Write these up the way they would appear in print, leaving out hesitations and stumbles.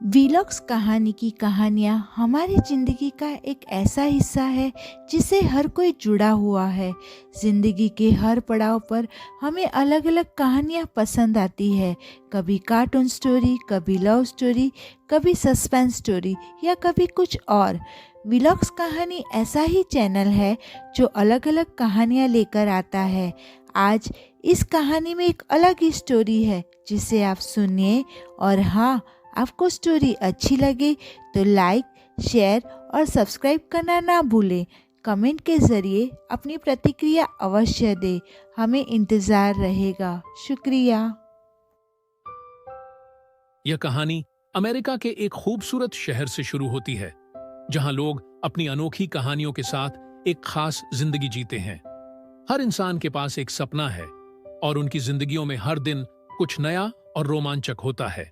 Vlogs कहानी की कहानियाँ हमारी ज़िंदगी का एक ऐसा हिस्सा है जिससे हर कोई जुड़ा हुआ है। ज़िंदगी के हर पड़ाव पर हमें अलग अलग कहानियाँ पसंद आती है। कभी कार्टून स्टोरी, कभी लव स्टोरी, कभी सस्पेंस स्टोरी या कभी कुछ और। वीलॉग्स कहानी ऐसा ही चैनल है जो अलग अलग कहानियाँ लेकर आता है। आज इस कहानी में एक अलग ही स्टोरी है जिसे आप सुनिए। और हाँ, आपको स्टोरी अच्छी लगे तो लाइक, शेयर और सब्सक्राइब करना ना भूलें। कमेंट के ज़रिए अपनी प्रतिक्रिया अवश्य दें, हमें इंतज़ार रहेगा। शुक्रिया। यह कहानी अमेरिका के एक खूबसूरत शहर से शुरू होती है, जहां लोग अपनी अनोखी कहानियों के साथ एक खास जिंदगी जीते हैं। हर इंसान के पास एक सपना है और उनकी जिंदगियों में हर दिन कुछ नया और रोमांचक होता है।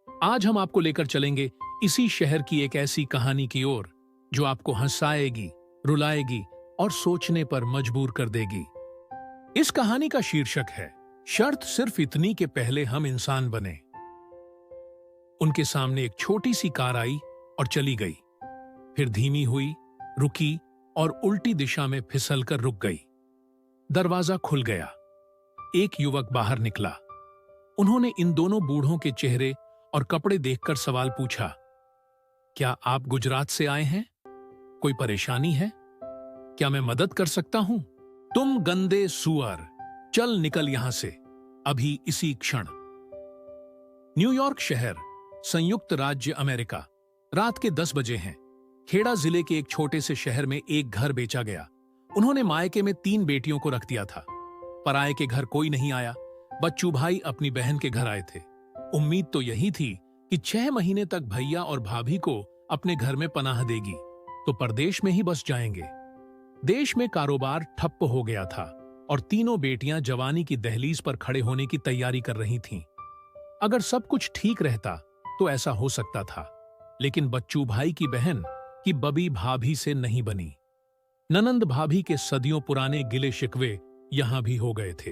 आज हम आपको लेकर चलेंगे इसी शहर की एक ऐसी कहानी की ओर जो आपको हंसाएगी, रुलाएगी और सोचने पर मजबूर कर देगी। इस कहानी का शीर्षक है शर्त सिर्फ इतनी के पहले हम इंसान बने। उनके सामने एक छोटी सी कार आई और चली गई, फिर धीमी हुई, रुकी और उल्टी दिशा में फिसलकर रुक गई। दरवाजा खुल गया। एक युवक बाहर निकला। उन्होंने इन दोनों बूढ़ों के चेहरे और कपड़े देखकर सवाल पूछा, क्या आप गुजरात से आए हैं? कोई परेशानी है? क्या मैं मदद कर सकता हूं? तुम गंदे सुअर, चल निकल यहां से, अभी इसी क्षण। न्यूयॉर्क शहर, संयुक्त राज्य अमेरिका। रात के 10 बजे हैं। खेड़ा जिले के एक छोटे से शहर में एक घर बेचा गया। उन्होंने मायके में 3 बेटियों को रख दिया था। पराये के घर कोई नहीं आया। बच्चू भाई अपनी बहन के घर आए थे। उम्मीद तो यही थी कि 6 महीने तक भैया और भाभी को अपने घर में पनाह देगी, तो परदेश में ही बस जाएंगे। देश में कारोबार ठप्प हो गया था और तीनों बेटियां जवानी की दहलीज पर खड़े होने की तैयारी कर रही थीं। अगर सब कुछ ठीक रहता तो ऐसा हो सकता था, लेकिन बच्चू भाई की बहन की बबी भाभी से नहीं बनी। ननंद भाभी के सदियों पुराने गिले शिकवे यहां भी हो गए थे।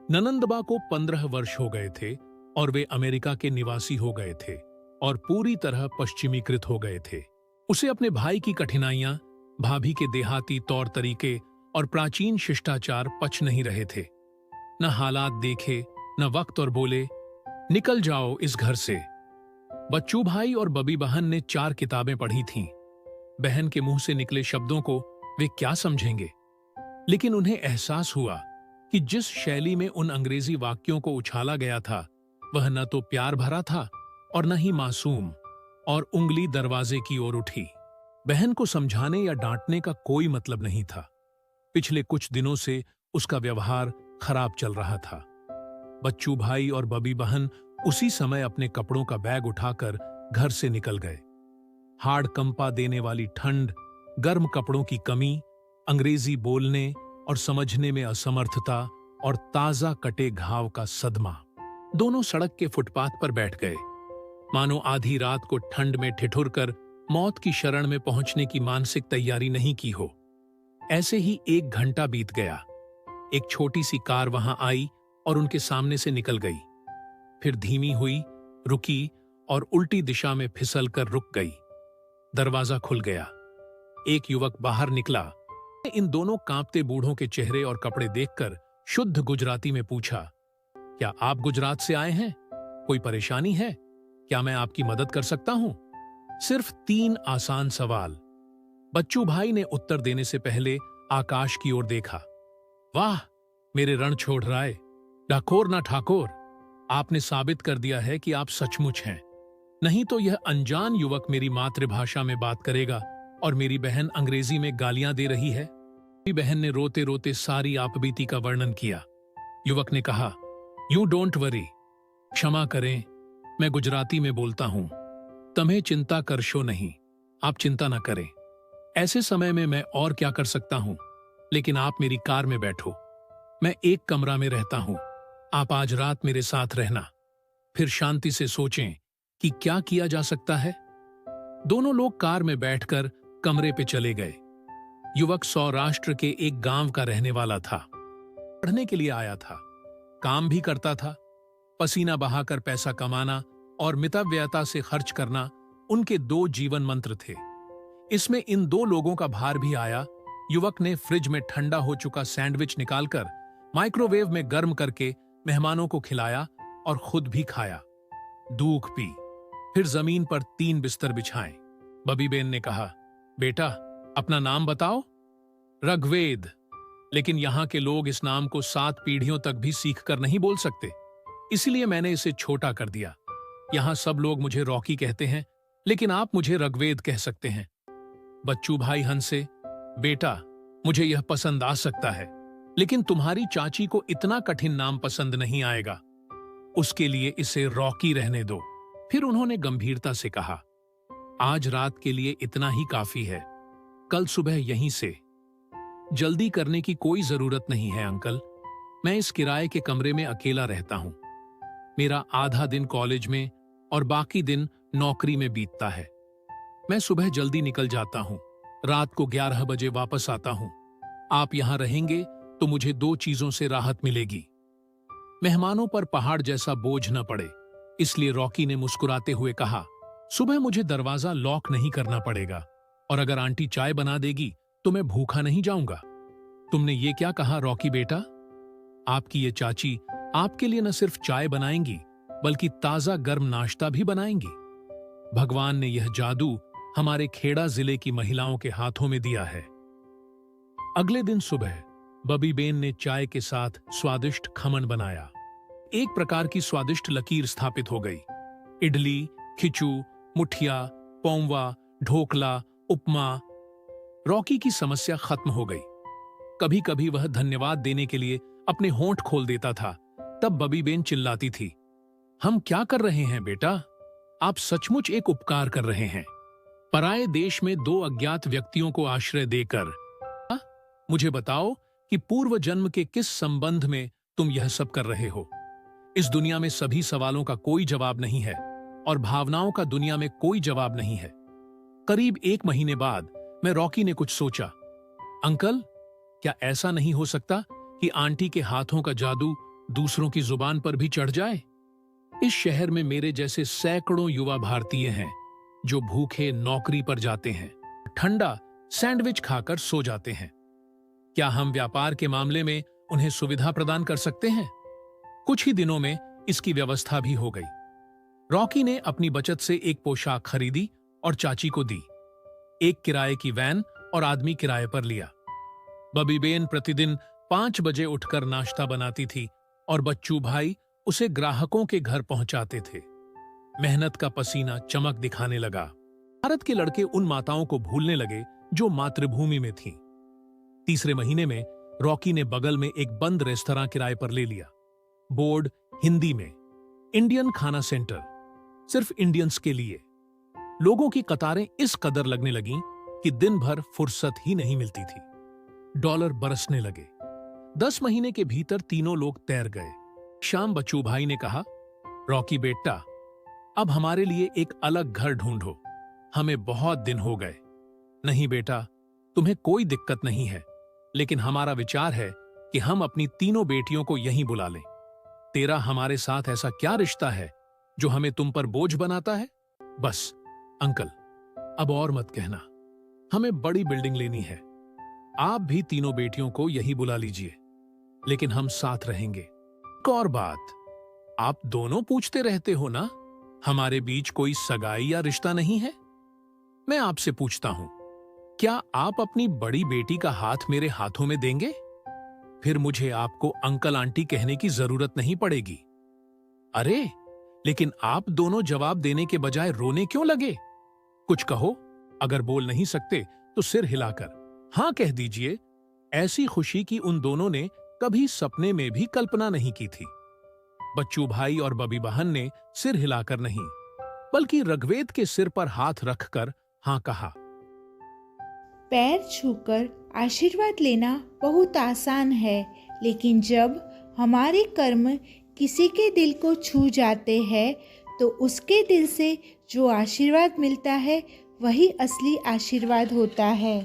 ननंदबा को 15 वर्ष हो गए थे और वे अमेरिका के निवासी हो गए थे और पूरी तरह पश्चिमीकृत हो गए थे। उसे अपने भाई की कठिनाइयां, भाभी के देहाती तौर तरीके और प्राचीन शिष्टाचार पच नहीं रहे थे। न हालात देखे, न वक्त, और बोले, निकल जाओ इस घर से। बच्चू भाई और बबी बहन ने 4 किताबें पढ़ी थीं। बहन के मुंह से निकले शब्दों को वे क्या समझेंगे, लेकिन उन्हें एहसास हुआ कि जिस शैली में उन अंग्रेजी वाक्यों को उछाला गया था वह न तो प्यार भरा था और न ही मासूम, और उंगली दरवाजे की ओर उठी। बहन को समझाने या डांटने का कोई मतलब नहीं था। पिछले कुछ दिनों से उसका व्यवहार खराब चल रहा था। बच्चू भाई और बबी बहन उसी समय अपने कपड़ों का बैग उठाकर घर से निकल गए। हाड़ कंपा देने वाली ठंड, गर्म कपड़ों की कमी, अंग्रेजी बोलने और समझने में असमर्थता और ताजा कटे घाव का सदमा। दोनों सड़क के फुटपाथ पर बैठ गए, मानो आधी रात को ठंड में ठिठुर कर मौत की शरण में पहुंचने की मानसिक तैयारी नहीं की हो। ऐसे ही 1 घंटा बीत गया। एक छोटी सी कार वहां आई और उनके सामने से निकल गई, फिर धीमी हुई, रुकी और उल्टी दिशा में फिसल कर रुक गई। दरवाजा खुल गया। एक युवक बाहर निकला। इन दोनों कांपते बूढ़ों के चेहरे और कपड़े देखकर शुद्ध गुजराती में पूछा, क्या आप गुजरात से आए हैं? कोई परेशानी है? क्या मैं आपकी मदद कर सकता हूं? सिर्फ 3 आसान सवाल। बच्चू भाई ने उत्तर देने से पहले आकाश की ओर देखा। वाह, मेरे रण छोड़ राय, डाकोर ना ठाकोर, आपने साबित कर दिया है कि आप सचमुच हैं। नहीं तो यह अनजान युवक मेरी मातृभाषा में बात करेगा और मेरी बहन अंग्रेजी में गालियां दे रही है। मेरी बहन ने रोते रोते सारी आपबीती का वर्णन किया। युवक ने कहा, यू डोंट वरी, क्षमा करें, मैं गुजराती में बोलता हूं। तुम्हें चिंता करशो नहीं, आप चिंता ना करें। ऐसे समय में मैं और क्या कर सकता हूं, लेकिन आप मेरी कार में बैठो। मैं एक कमरा में रहता हूं, आप आज रात मेरे साथ रहना, फिर शांति से सोचें कि क्या किया जा सकता है। दोनों लोग कार में बैठकर कमरे पे चले गए। युवक सौराष्ट्र के एक गांव का रहने वाला था। पढ़ने के लिए आया था, काम भी करता था। पसीना बहाकर पैसा कमाना और मितव्ययता से खर्च करना उनके 2 जीवन मंत्र थे। इसमें इन 2 लोगों का भार भी आया। युवक ने फ्रिज में ठंडा हो चुका सैंडविच निकालकर माइक्रोवेव में गर्म करके मेहमानों को खिलाया और खुद भी खाया। दूध पी, फिर जमीन पर 3 बिस्तर बिछाए। बबीबेन ने कहा, बेटा अपना नाम बताओ। ऋग्वेद। लेकिन यहाँ के लोग इस नाम को 7 पीढ़ियों तक भी सीख कर नहीं बोल सकते, इसलिए मैंने इसे छोटा कर दिया। यहाँ सब लोग मुझे रॉकी कहते हैं, लेकिन आप मुझे ऋग्वेद कह सकते हैं। बच्चू भाई हंसे, बेटा मुझे यह पसंद आ सकता है, लेकिन तुम्हारी चाची को इतना कठिन नाम पसंद नहीं आएगा, उसके लिए इसे रॉकी रहने दो। फिर उन्होंने गंभीरता से कहा, आज रात के लिए इतना ही काफी है, कल सुबह यहीं से। जल्दी करने की कोई जरूरत नहीं है अंकल, मैं इस किराए के कमरे में अकेला रहता हूं। मेरा आधा दिन कॉलेज में और बाकी दिन नौकरी में बीतता है। मैं सुबह जल्दी निकल जाता हूं, रात को 11 बजे वापस आता हूं। आप यहां रहेंगे तो मुझे 2 चीजों से राहत मिलेगी। मेहमानों पर पहाड़ जैसा बोझ न पड़े, इसलिए रॉकी ने मुस्कुराते हुए कहा, सुबह मुझे दरवाजा लॉक नहीं करना पड़ेगा, और अगर आंटी चाय बना देगी तो मैं भूखा नहीं जाऊंगा। तुमने ये क्या कहा रॉकी बेटा? आपकी ये चाची आपके लिए न सिर्फ चाय बनाएंगी, बल्कि ताजा गर्म नाश्ता भी बनाएंगी। भगवान ने यह जादू हमारे खेड़ा जिले की महिलाओं के हाथों में दिया है। अगले दिन सुबह बबीबेन ने चाय के साथ स्वादिष्ट खमन बनाया। एक प्रकार की स्वादिष्ट लकीर स्थापित हो गई। इडली, खिचू, मुठिया, पौंवा, ढोकला, उपमा। रॉकी की समस्या खत्म हो गई। कभी कभी वह धन्यवाद देने के लिए अपने होंठ खोल देता था, तब बबीबेन चिल्लाती थी, हम क्या कर रहे हैं बेटा? आप सचमुच एक उपकार कर रहे हैं। पराये देश में 2 अज्ञात व्यक्तियों को आश्रय देकर। मुझे बताओ कि पूर्व जन्म के किस संबंध में तुम यह सब कर रहे हो? इस दुनिया में सभी सवालों का कोई जवाब नहीं है, और भावनाओं का दुनिया में कोई जवाब नहीं है। करीब 1 महीने बाद मैं रॉकी ने कुछ सोचा, अंकल क्या ऐसा नहीं हो सकता कि आंटी के हाथों का जादू दूसरों की जुबान पर भी चढ़ जाए? इस शहर में मेरे जैसे सैकड़ों युवा भारतीय हैं जो भूखे नौकरी पर जाते हैं, ठंडा सैंडविच खाकर सो जाते हैं। क्या हम व्यापार के मामले में उन्हें सुविधा प्रदान कर सकते हैं? कुछ ही दिनों में इसकी व्यवस्था भी हो गई। रॉकी ने अपनी बचत से एक पोशाक खरीदी और चाची को दी। एक किराए की वैन और आदमी किराए पर लिया। बबीबेन प्रतिदिन 5 बजे उठकर नाश्ता बनाती थी और बच्चू भाई उसे ग्राहकों के घर पहुंचाते थे। मेहनत का पसीना चमक दिखाने लगा। भारत के लड़के उन माताओं को भूलने लगे जो मातृभूमि में थीं। तीसरे महीने में रॉकी ने बगल में एक बंद रेस्तरां किराए पर ले लिया। बोर्ड हिंदी में, इंडियन खाना सेंटर, सिर्फ इंडियंस के लिए। लोगों की कतारें इस कदर लगने लगीं कि दिन भर फुर्सत ही नहीं मिलती थी। डॉलर बरसने लगे। 10 महीने के भीतर तीनों लोग तैर गए। शाम बच्चू भाई ने कहा, रॉकी बेटा, अब हमारे लिए एक अलग घर ढूंढो, हमें बहुत दिन हो गए। नहीं बेटा, तुम्हें कोई दिक्कत नहीं है, लेकिन हमारा विचार है कि हम अपनी तीनों बेटियों को यहीं बुला लें। तेरा हमारे साथ ऐसा क्या रिश्ता है जो हमें तुम पर बोझ बनाता है? बस अंकल, अब और मत कहना। हमें बड़ी बिल्डिंग लेनी है। आप भी तीनों बेटियों को यही बुला लीजिए, लेकिन हम साथ रहेंगे। एक और बात, आप दोनों पूछते रहते हो ना, हमारे बीच कोई सगाई या रिश्ता नहीं है? मैं आपसे पूछता हूं, क्या आप अपनी बड़ी बेटी का हाथ मेरे हाथों में देंगे? फिर मुझे आपको अंकल आंटी कहने की जरूरत नहीं पड़ेगी। अरे, लेकिन आप दोनों जवाब देने के बजाय रोने क्यों लगे? कुछ कहो। अगर बोल नहीं सकते तो सिर हिलाकर हां कह दीजिए। ऐसी खुशी की उन दोनों ने कभी सपने में भी कल्पना नहीं की थी। बच्चू भाई और बबी बहन ने सिर हिलाकर नहीं, बल्कि ऋग्वेद के सिर पर हाथ रखकर हां कहा। पैर छूकर आशीर्वाद लेना बहुत आसान है, लेकिन जब हमारे कर्म किसी के दिल को छू जाते हैं तो उसके दिल से जो आशीर्वाद मिलता है वही असली आशीर्वाद होता है।